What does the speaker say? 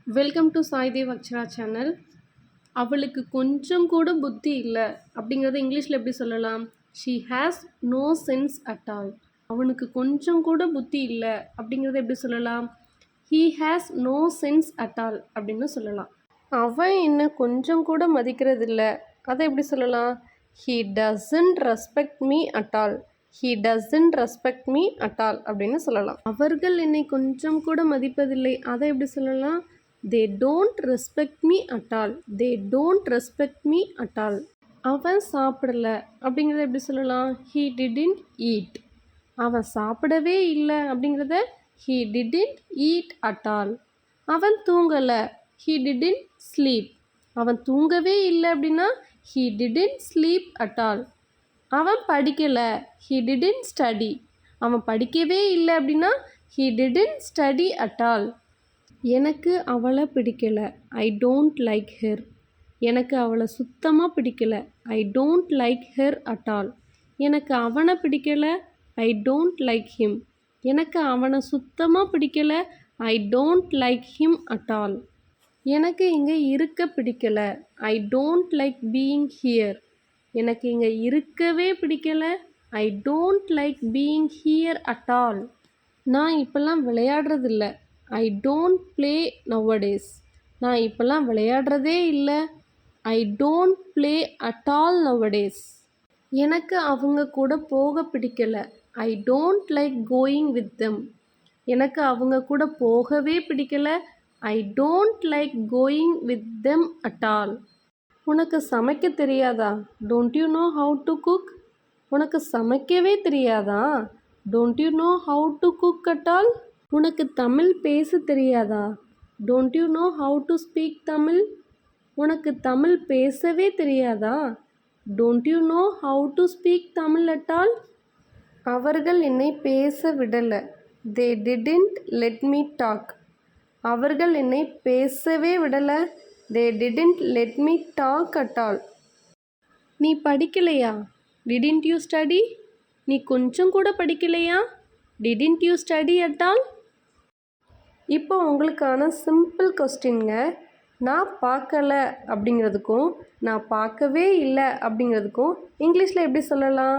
Welcome to Saidev Akshara channel. அவளுக்கு கொஞ்சம் கூட புத்தி இல்லை அப்படிங்கிறத இங்கிலீஷில் எப்படி சொல்லலாம்? She has no sense at all. அவனுக்கு கொஞ்சம் கூட புத்தி இல்லை அப்படிங்கிறத எப்படி சொல்லலாம்? He has no sense at all அப்படின்னு சொல்லலாம். அவன் என்ன கொஞ்சம் கூட மதிக்கிறது இல்லை, அதை எப்படி சொல்லலாம்? He doesn't respect me at all. He doesn't respect me at all அப்படின்னு சொல்லலாம். அவர்கள் என்னை கொஞ்சம் கூட மதிப்பதில்லை, அதை எப்படி சொல்லலாம்? They don't respect me at all. They don't respect me at all. அவன் சாப்பிடல அப்படிங்கிறத எப்படி சொல்லலாம்? He didn't eat. அவன் சாப்பிடவே இல்லை அப்படிங்கிறத he didn't eat at all. அவன் தூங்கலை, ஹீ டிடின்ட் ஸ்லீப். அவன் தூங்கவே இல்லை அப்படின்னா he didn't sleep at all. அவன் படிக்கலை, ஹீ டிடின்ட் ஸ்டடி. அவன் படிக்கவே இல்லை அப்படின்னா he didn't study at all. எனக்கு அவளை பிடிக்கலை, ஐ டோன்ட் லைக் ஹெர். எனக்கு அவளை சுத்தமாக பிடிக்கலை, I don't like her at all. எனக்கு அவனை பிடிக்கலை, ஐ டோன்ட் லைக் ஹிம். எனக்கு அவனை சுத்தமாக பிடிக்கலை, I don't like him at all. எனக்கு இங்கே இருக்க பிடிக்கலை, I don't like being here. எனக்கு இங்கே இருக்கவே பிடிக்கலை, I don't like being here at all. நான் இப்போல்லாம் விளையாடுறதில்ல, ஐ டோன்ட் ப்ளே நவடேஸ். நான் இப்போல்லாம் விளையாடுறதே இல்லை, I don't play at all nowadays. எனக்கு அவங்க கூட போக பிடிக்கல, I don't like going with them. எனக்கு அவங்க கூட போகவே பிடிக்கல, I don't like going with them at all. உனக்கு சமைக்க தெரியாதா? Don't you know how to cook. உனக்கு சமைக்கவே தெரியாதா? Don't you know how to cook at all. உனக்கு தமிழ் பேச தெரியாதா? Don't you know how to speak Tamil. உனக்கு தமிழ் பேசவே தெரியாதா? Don't you know how to speak Tamil at all. அவர்கள் என்னை பேச விடலை, they didn't let me talk. அவர்கள் என்னை பேசவே விடலை, they didn't let me talk at all. நீ படிக்கலையா? Didn't you study. நீ கொஞ்சம் கூட படிக்கலையா? Didn't you study at all. இப்போ உங்களுக்கான சிம்பிள் கொஸ்டின்ங்க. நான் பார்க்கல அப்படிங்கிறதுக்கும் நான் பார்க்கவே இல்லை அப்படிங்கிறதுக்கும் இங்கிலீஷில் எப்படி சொல்லலாம்?